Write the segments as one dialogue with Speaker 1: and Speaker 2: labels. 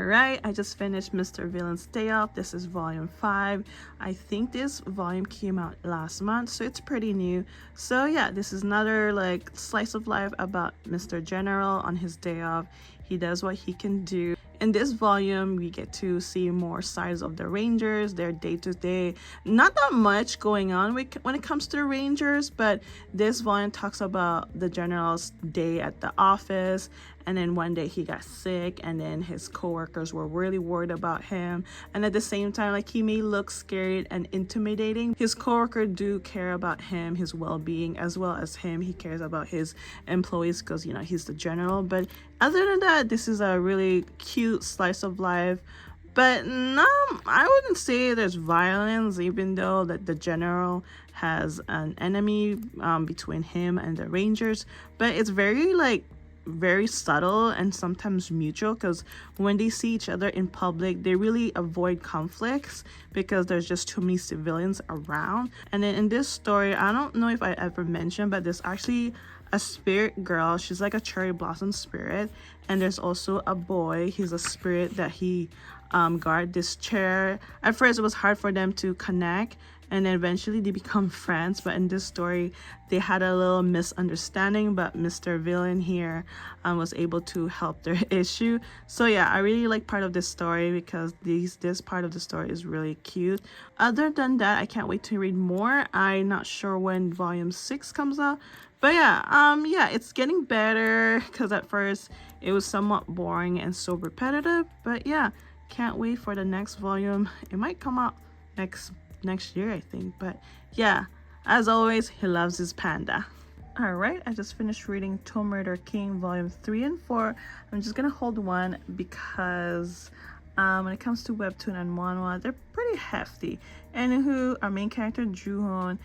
Speaker 1: Alright, I just finished Mr. Villain's Day Off. This is volume 5. I think this volume came out last month, so it's pretty new. So yeah, this is another like slice of life about Mr. General on his day off. He does what he can do. In this volume, we get to see more sides of the Rangers, their day-to-day. Not that much going on when it comes to the Rangers, but this volume talks about the General's day at the office, and then one day he got sick, and then his coworkers were really worried about him. And at the same time, like, he may look scary and intimidating, his coworker do care about him, his well-being, as well as him. He cares about his employees because, you know, he's the General. But other than that, this is a really cute slice of life. But no, I wouldn't say there's violence, even though that the General has an enemy between him and the Rangers. But it's very subtle and sometimes mutual, because when they see each other in public, they really avoid conflicts because there's just too many civilians around. And then in this story, I don't know if I ever mentioned, but there's actually a spirit girl. She's like a cherry blossom spirit, and there's also a boy. He's a spirit that he guard this chair. At first it was hard for them to connect, and then eventually they become friends. But in this story, they had a little misunderstanding, but Mr. Villain here was able to help their issue. So yeah, I really like part of this story because this part of the story is really cute. Other than that, I can't wait to read more. I'm not sure when volume 6 comes out, but yeah, it's getting better, because at first it was somewhat boring and so repetitive. But yeah, can't wait for the next volume. It might come out next year, I think. But yeah, as always, he loves his panda. Alright, I just finished reading Tomb Raider King volume 3 and 4. I'm just gonna hold one because when it comes to webtoon and manhwa, they're pretty hefty. Anywho, our main character Ju-hoon,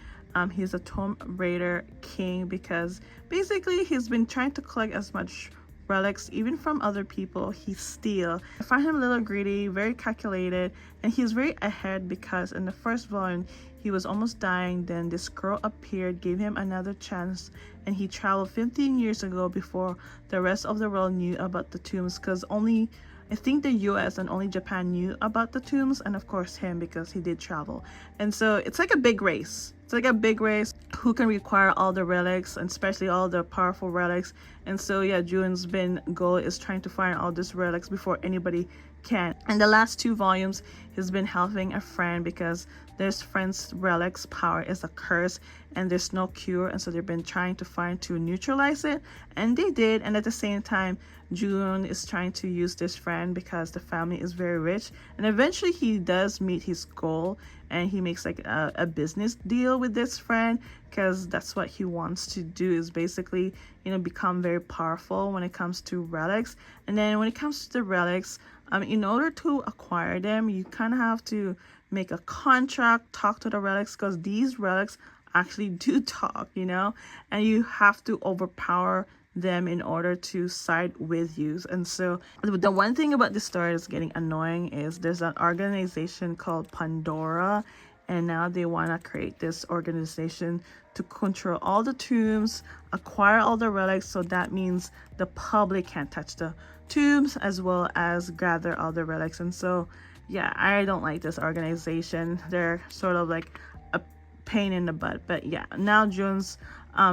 Speaker 1: he's a Tomb Raider king because basically he's been trying to collect as much relics even from other people he steal. I find him a little greedy, very calculated, and he's very ahead because in the first volume he was almost dying. Then this girl appeared, gave him another chance, and he traveled 15 years ago before the rest of the world knew about the tombs, because only I think the US and only Japan knew about the tombs, and of course him because he did travel. And so it's like a big race. It's like a big race who can require all the relics, and especially all the powerful relics. And so yeah, June's goal is trying to find all these relics before anybody can. In the last 2 volumes, he's been helping a friend because this friend's relic's power is a curse and there's no cure, and so they've been trying to find to neutralize it, and they did. And at the same time, June is trying to use this friend because the family is very rich, and eventually he does meet his goal, and he makes like a business deal with this friend because that's what he wants to do, is basically, you know, become very powerful when it comes to relics. And then when it comes to the relics, in order to acquire them, you kind of have to make a contract, talk to the relics, because these relics actually do talk, you know, and you have to overpower them in order to side with you. And so the one thing about this story that's getting annoying is there's an organization called Pandora, and now they want to create this organization to control all the tombs, acquire all the relics. So that means the public can't touch the tombs as well as gather all the relics. And so yeah, I don't like this organization. They're sort of like a pain in the butt. But yeah, now June's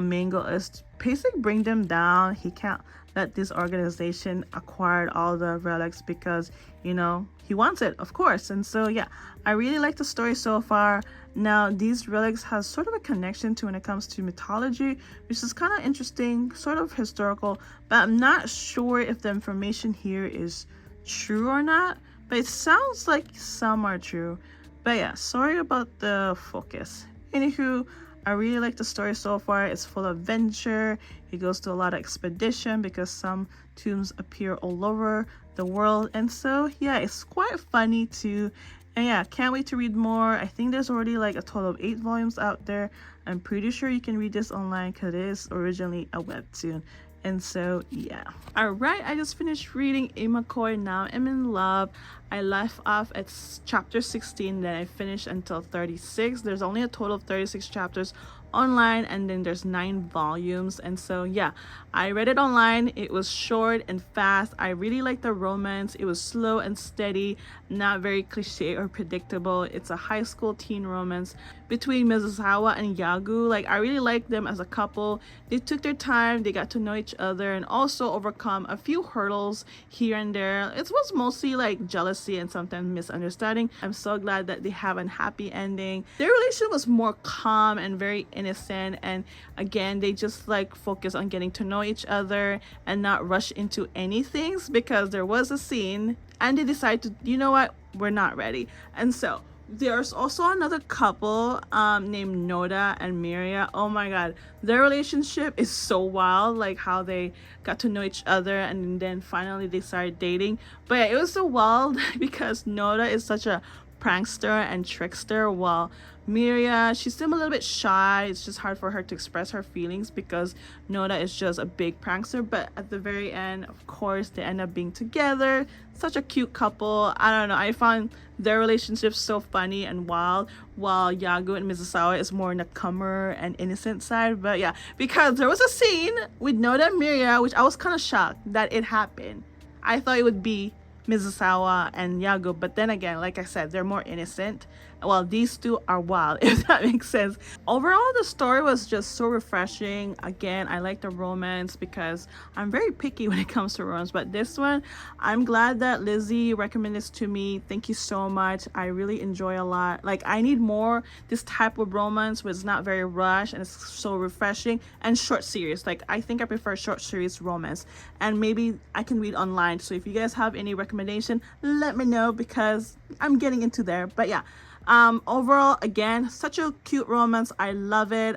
Speaker 1: main goal is to basically bring them down. He can't let this organization acquire all the relics because, you know, he wants it, of course. And so yeah, I really like the story so far. Now these relics has sort of a connection to when it comes to mythology, which is kind of interesting, sort of historical, but I'm not sure if the information here is true or not, but it sounds like some are true. But yeah, sorry about the focus. Anywho, I really like the story so far. It's full of adventure. He goes to a lot of expedition because some tombs appear all over the world. And so yeah, it's quite funny too. And yeah, can't wait to read more. I think there's already like a total of 8 volumes out there. I'm pretty sure you can read this online because it is originally a webtoon. And so yeah, all right, I just finished reading Imakoi Now I'm in Love. I left off at chapter 16, then I finished until 36. There's only a total of 36 chapters online, and then there's 9 volumes. And so yeah, I read it online. It was short and fast. I really liked the romance. It was slow and steady, not very cliche or predictable. It's a high school teen romance between Mizusawa and Yagu. Like, I really liked them as a couple. They took their time, they got to know each other, and also overcome a few hurdles here and there. It was mostly like jealousy and sometimes misunderstanding. I'm so glad that they have a happy ending. Their relationship was more calm and very innocent, and again, they just like focus on getting to know each other and not rush into anything, because there was a scene and they decided to, you know what, we're not ready. And so there's also another couple named Noda and Miria. Oh my god, their relationship is so wild, like how they got to know each other and then finally they started dating. But yeah, it was so wild because Noda is such a prankster and trickster, while Miria, she's still a little bit shy. It's just hard for her to express her feelings because Noda is just a big prankster. But at the very end, of course, they end up being together. Such a cute couple. I don't know, I found their relationship so funny and wild, while Yagu and Mizusawa is more in the calmer and innocent side. But yeah, because there was a scene with Noda and Miria, which I was kind of shocked that it happened. I thought it would be Mizusawa and Yago, but then again, like I said, they're more innocent, while these two are wild, if that makes sense. Overall, the story was just so refreshing. Again, I like the romance because I'm very picky when it comes to romance, but this one, I'm glad that Lizzie recommended this to me. Thank you so much. I really enjoy a lot. Like, I need more this type of romance where it's not very rushed and it's so refreshing, and short series. Like, I think I prefer short series romance, and maybe I can read online. So if you guys have any recommendation, let me know because I'm getting into there. But yeah, overall, again, such a cute romance. I love it.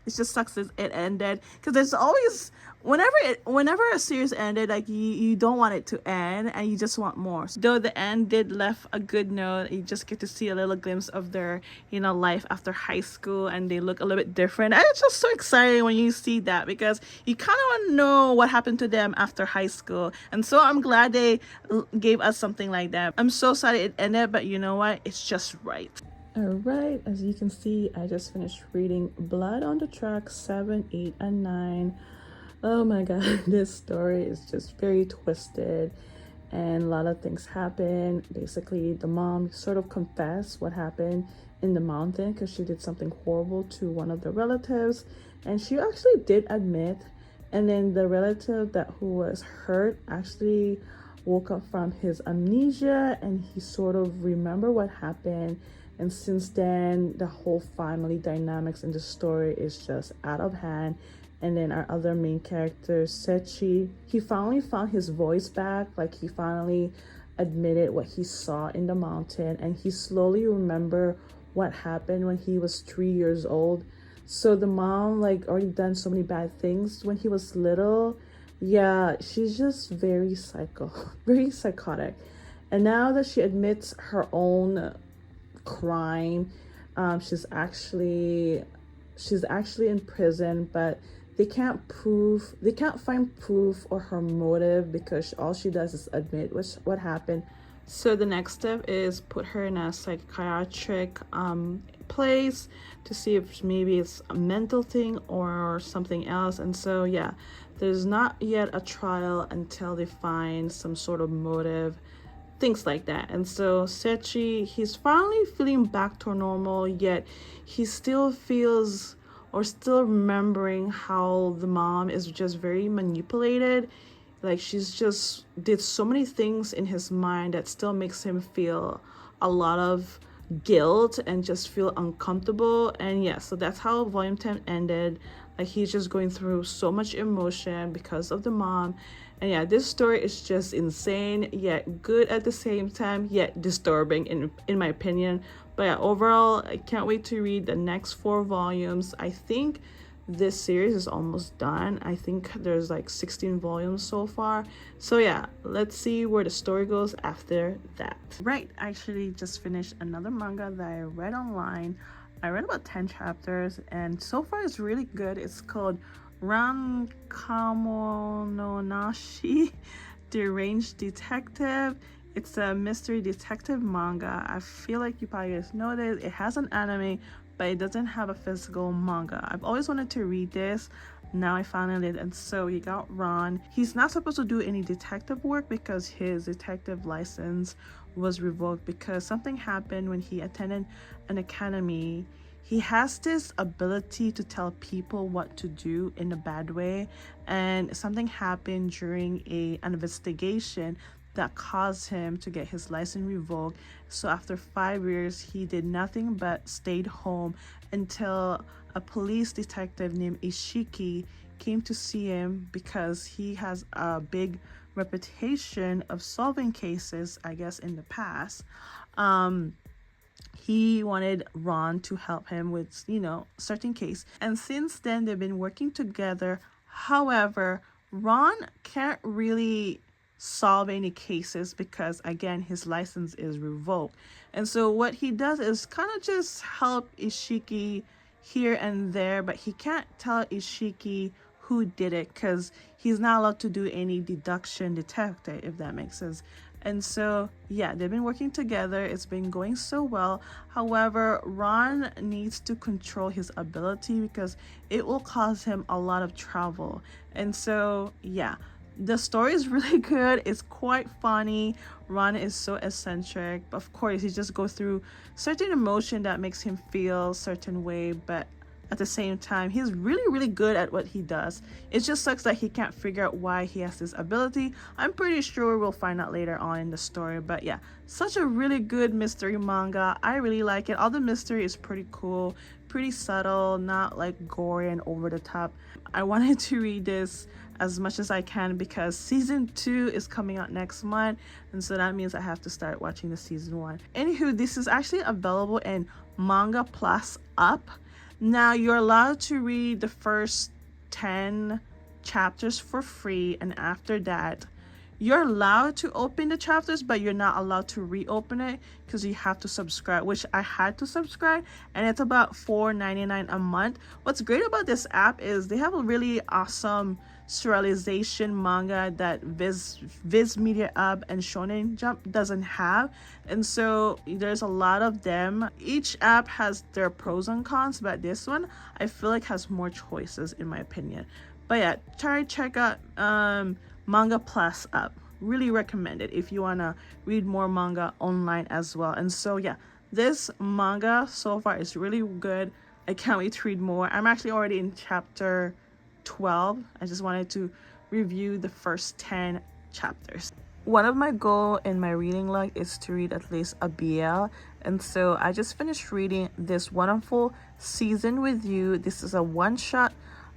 Speaker 1: It just sucks that it ended, because there's always, whenever a series ended, like you don't want it to end and you just want more. Though the end did left a good note, you just get to see a little glimpse of their, life after high school, and they look a little bit different, and it's just so exciting when you see that, because you kind of want to know what happened to them after high school. And so I'm glad they gave us something like that. I'm so sad it ended, but you know what, it's just right. Alright, as you can see, I just finished reading Blood on the Tracks 7, 8, and 9. Oh my god, this story is just very twisted and a lot of things happen. Basically, the mom sort of confessed what happened in the mountain because she did something horrible to one of the relatives, and she actually did admit. And then the relative who was hurt actually woke up from his amnesia, and he sort of remembered what happened. And since then, the whole family dynamics in the story is just out of hand. And then our other main character, Sechi, he finally found his voice back. Like, he finally admitted what he saw in the mountain, and he slowly remembered what happened when he was 3 years old. So the mom, like, already done so many bad things when he was little. Yeah, she's just very very psychotic. And now that she admits her own crime, she's actually in prison, but they can't find proof or her motive, because all she does is admit what happened. So the next step is put her in a psychiatric place to see if maybe it's a mental thing or something else. And so yeah, there's not yet a trial until they find some sort of motive, things like that. And so Sechi, he's finally feeling back to normal, yet he still feels, or still remembering, how the mom is just very manipulated. Like, she's just did so many things in his mind that still makes him feel a lot of guilt and just feel uncomfortable. And yeah, so that's how volume 10 ended. Like, he's just going through so much emotion because of the mom. And yeah, this story is just insane, yet good at the same time, yet disturbing in my opinion. But yeah, overall, I can't wait to read the next 4 volumes. I think this series is almost done. I think there's like 16 volumes so far. So yeah, let's see where the story goes after that. Right, I actually just finished another manga that I read online. I read about 10 chapters, and so far it's really good. It's called Rankamo no Nashi, Deranged Detective. It's a mystery detective manga. I feel like you probably guys know this. It has an anime, but it doesn't have a physical manga. I've always wanted to read this. Now I finally did. And so you got Ron. He's not supposed to do any detective work because his detective license was revoked because something happened when he attended an academy. He has this ability to tell people what to do in a bad way, and something happened during an investigation that caused him to get his license revoked. So after 5 years, he did nothing but stayed home until a police detective named Ishiki came to see him because he has a big reputation of solving cases, I guess, in the past. He wanted Ron to help him with, certain case. And since then, they've been working together. However, Ron can't really solve any cases because, again, his license is revoked. And so what he does is kind of just help Ishiki here and there, but he can't tell Ishiki who did it because he's not allowed to do any deduction detector, if that makes sense. And so, yeah, they've been working together. It's been going so well. However, Ron needs to control his ability because it will cause him a lot of trouble. And so, yeah, the story is really good. It's quite funny. Ron is so eccentric. Of course, he just goes through certain emotion that makes him feel certain way, but at the same time, he's really, really good at what he does. It just sucks that he can't figure out why he has this ability. I'm pretty sure we'll find out later on in the story. But yeah, such a really good mystery manga. I really like it. All the mystery is pretty cool, pretty subtle, not like gory and over the top. I wanted to read this as much as I can because season 2 is coming out next month, and so that means I have to start watching the season 1. Anywho, this is actually available in Manga Plus Up. Now you're allowed to read the first 10 chapters for free, and after that you're allowed to open the chapters, but you're not allowed to reopen it because you have to subscribe, which I had to subscribe, and it's about $4.99 a month. What's great about this app is they have a really awesome serialization manga that Viz Media App and Shonen Jump doesn't have, and so there's a lot of them. Each app has their pros and cons, but this one I feel like has more choices in my opinion. But yeah, check out Manga Plus Up. Really recommend it if you want to read more manga online as well. And so yeah, this manga so far is really good. I can't wait to read more. I'm actually already in chapter 12. I just wanted to review the first 10 chapters. One of my goals in my reading log is to read at least a BL, and so I just finished reading this wonderful Season with You. This is a one-shot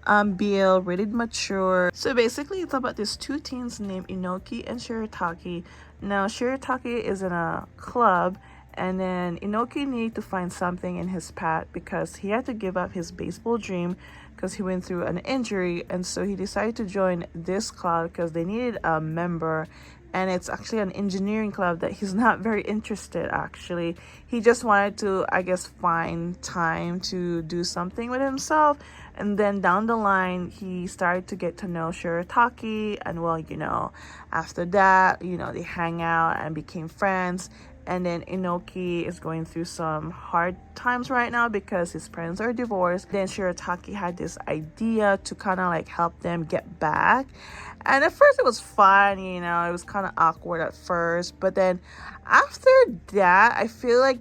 Speaker 1: BL, rated mature. So basically it's about these two teens named Inoki and Shirataki. Now Shirataki is in a club, and then Inoki needed to find something in his path because he had to give up his baseball dream because he went through an injury, and so he decided to join this club because they needed a member. And it's actually an engineering club that he's not very interested actually. He just wanted to, I guess, find time to do something with himself. And then down the line, he started to get to know Shirataki. And well, after that, they hang out and became friends. And then Inoki is going through some hard times right now because his parents are divorced. Then Shirataki had this idea to kind of like help them get back. And at first it was fun, it was kind of awkward at first. But then after that, I feel like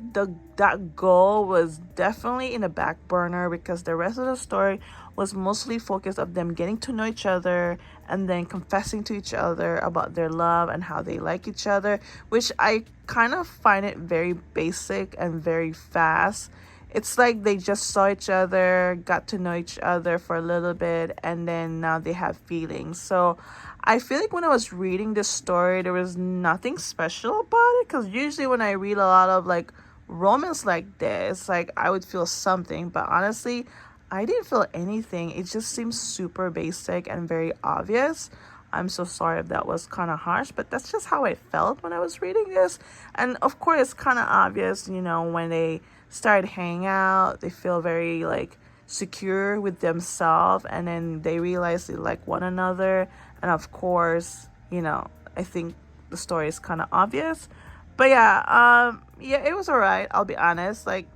Speaker 1: that goal was definitely in the back burner because the rest of the story was mostly focused of them getting to know each other and then confessing to each other about their love and how they like each other, which I kind of find it very basic and very fast. It's like they just saw each other, got to know each other for a little bit, and then now they have feelings. So I feel like when I was reading this story, there was nothing special about it, because usually when I read a lot of like romance like this, like I would feel something, but honestly I didn't feel anything. It just seems super basic and very obvious. I'm so sorry if that was kind of harsh, but that's just how I felt when I was reading this. And of course it's kind of obvious, when they start hanging out, they feel very like secure with themselves, and then they realize they like one another. And of course, I think the story is kind of obvious. But yeah, it was alright, I'll be honest. Like,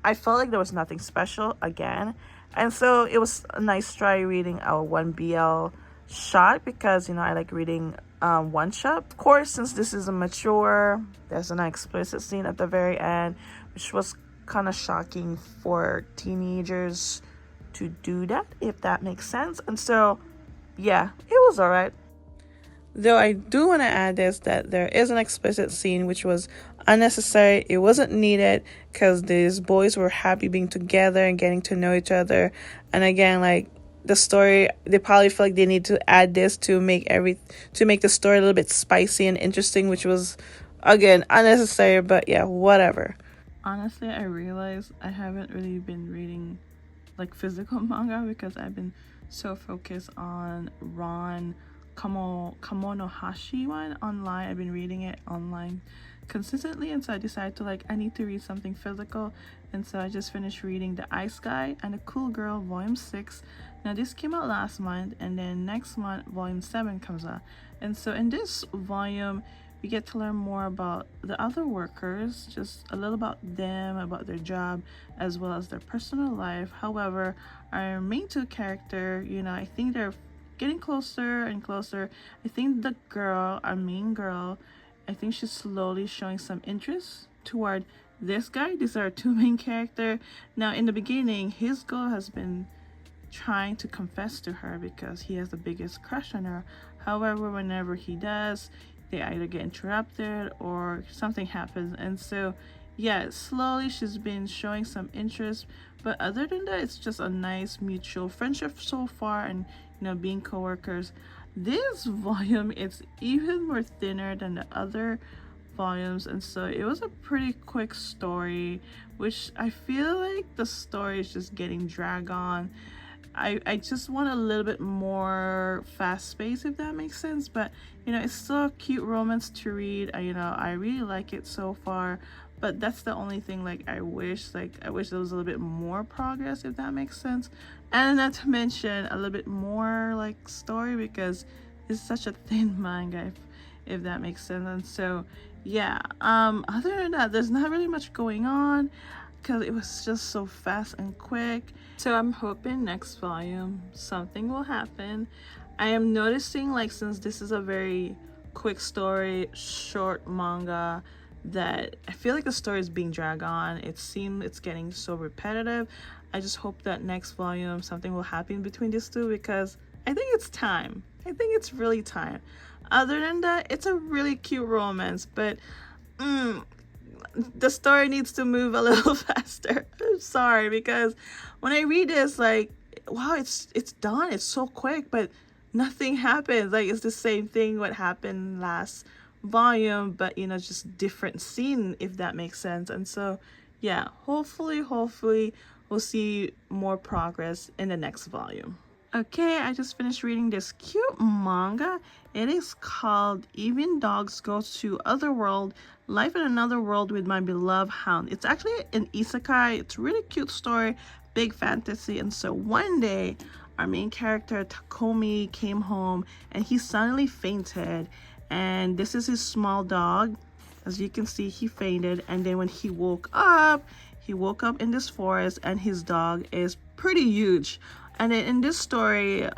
Speaker 1: I felt like there was nothing special again. And so it was a nice try reading a 1BL shot because, you know, I like reading one shot. Of course, since this is a mature, there's an explicit scene at the very end, which was kind of shocking for teenagers to do that, if that makes sense. And so, yeah, it was alright. Though I do want to add this, that there is an explicit scene which was unnecessary. It wasn't needed because these boys were happy being together and getting to know each other. And again, like the story, they probably feel like they need to add this to make the story a little bit spicy and interesting, which was again unnecessary, but yeah, whatever. Honestly, I realized I haven't really been reading like physical manga because I've been so focused on Ron Kamonohashi one online. I've been reading it online consistently, and so I decided to I need to read something physical, and so I just finished reading The Ice Guy and the Cool Girl Volume 6. Now this came out last month, and then next month Volume 7 comes out. And so in this volume we get to learn more about the other workers, just a little about them, about their job, as well as their personal life. However, our main two character, you know, I think they're getting closer and closer. I think the girl, our main girl, I think she's slowly showing some interest toward this guy. These are our two main characters. Now, in the beginning, his girl has been trying to confess to her because he has the biggest crush on her. However, whenever he does, they either get interrupted or something happens. And so, yeah, slowly she's been showing some interest. But other than that, it's just a nice mutual friendship so far, and you know, being co-workers. This volume, it's even more thinner than the other volumes, and so it was a pretty quick story, which I feel like the story is just getting dragged on. I just want a little bit more fast pace, if that makes sense. But you know, it's still a cute romance to read. You know, I really like it so far, but that's the only thing I wish there was a little bit more progress, if that makes sense. And not to mention a little bit more story, because it's such a thin manga, if that makes sense. And so yeah, other than that, there's not really much going on because it was just so fast and quick. So I'm hoping next volume something will happen. I am noticing, since this is a very quick story, short manga, that I feel like the story is being dragged on. It seems it's getting so repetitive. I just hope that next volume something will happen between these two, because I think it's time. I think it's really time. Other than that, it's a really cute romance, but the story needs to move a little faster. I'm sorry, because when I read this, wow, it's done. It's so quick, but nothing happens. It's the same thing what happened last volume, but you know, just different scene, if that makes sense. And so yeah, hopefully we'll see more progress in the next volume. Okay, I just finished reading this cute manga. It is called Even Dogs Go to Otherworld, Life in Another World with My Beloved Hound. It's actually an isekai. It's a really cute story, big fantasy. And so one day, our main character Takomi came home and he suddenly fainted. And this is his small dog. As you can see, he fainted. And then when he woke up in this forest, and his dog is pretty huge. And then in this story,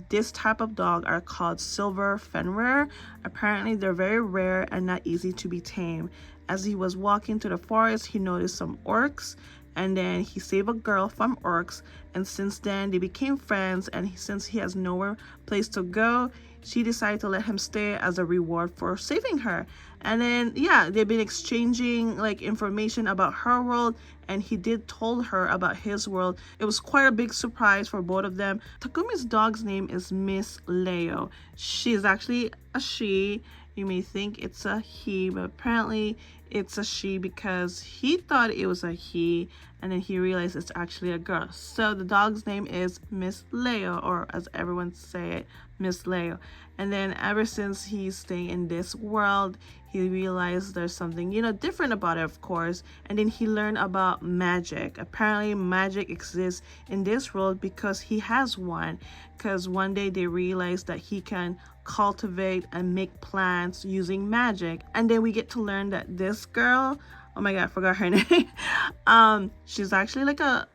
Speaker 1: this type of dog are called silver fenrir. Apparently, they're very rare and not easy to be tamed. As he was walking to the forest, he noticed some orcs, and then he saved a girl from orcs. And since then, they became friends. And since he has nowhere place to go, she decided to let him stay as a reward for saving her. And then yeah, they've been exchanging information about her world, and he did told her about his world. It was quite a big surprise for both of them. Takumi's dog's name is Miss Leo. She's actually a she. You may think it's a he, but apparently it's a she because he thought it was a he, and then he realized it's actually a girl. So the dog's name is Miss Leo, or as everyone say it, Miss Leo. And then ever since he's staying in this world, he realized there's something, different about it, of course. And then he learned about magic. Apparently magic exists in this world because he has one. Because one day they realized that he can cultivate and make plants using magic. And then we get to learn that this girl, Oh my god, I forgot her name. She's actually like a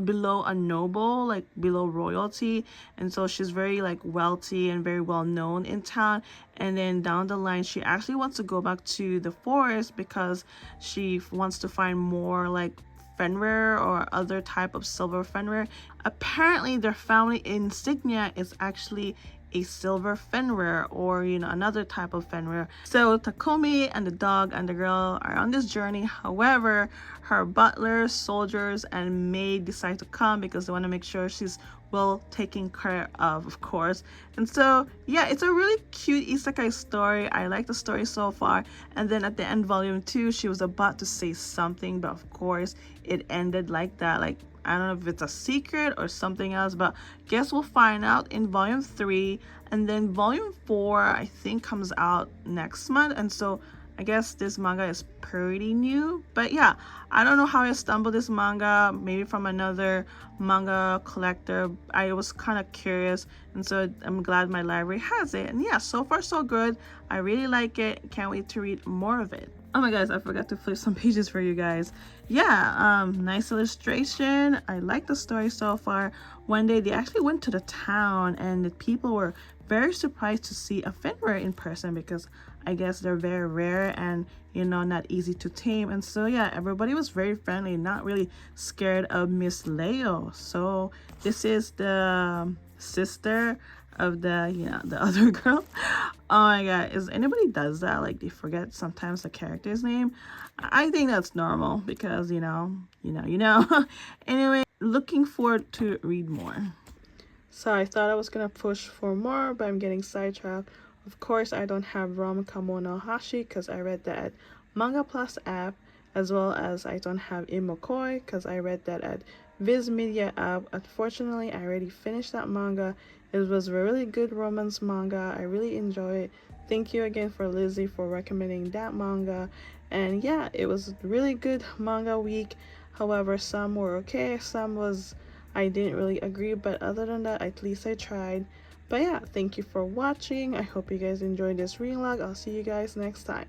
Speaker 1: below a noble, like below royalty, and so she's very like wealthy and very well known in town. And then down the line, she actually wants to go back to the forest because she wants to find more like Fenrir or other type of silver Fenrir. Apparently their family insignia is actually a silver Fenrir, or another type of Fenrir. So Takumi and the dog and the girl are on this journey. However, her butler, soldiers, and maid decide to come because they want to make sure she's well taken care of course. And so yeah, it's a really cute isekai story. I like the story so far. And then at the end, volume 2, she was about to say something, but of course it ended like that. Like, I don't know if it's a secret or something else, but guess we'll find out in volume 3. And then volume 4 I think comes out next month. And so I guess this manga is pretty new. But yeah, I don't know how I stumbled this manga, maybe from another manga collector. I was kind of curious, and so I'm glad my library has it. And yeah, so far so good. I really like it. Can't wait to read more of it. Oh my guys, I forgot to flip some pages for you guys. Yeah, nice illustration. I like the story so far. One day they actually went to the town and the people were very surprised to see a Fenrir in person because I guess they're very rare and not easy to tame. And so yeah, everybody was very friendly, not really scared of Miss Leo. So this is the sister of the other girl. Oh my god, is anybody does that, like they forget sometimes the character's name? I think that's normal because anyway, looking forward to read more. So I thought I was gonna push for more, but I'm getting sidetracked. Of course, I don't have Rom Kamo no Hashi because I read that at Manga Plus app, as well as I don't have Imokoi because I read that at Viz Media app. Unfortunately, I already finished that manga. It was a really good romance manga. I really enjoy it. Thank you again for Lizzie for recommending that manga. And yeah, it was really good manga week. However, some were okay, some was I didn't really agree, but other than that, at least I tried. But yeah, thank you for watching. I hope you guys enjoyed this reading log. I'll see you guys next time.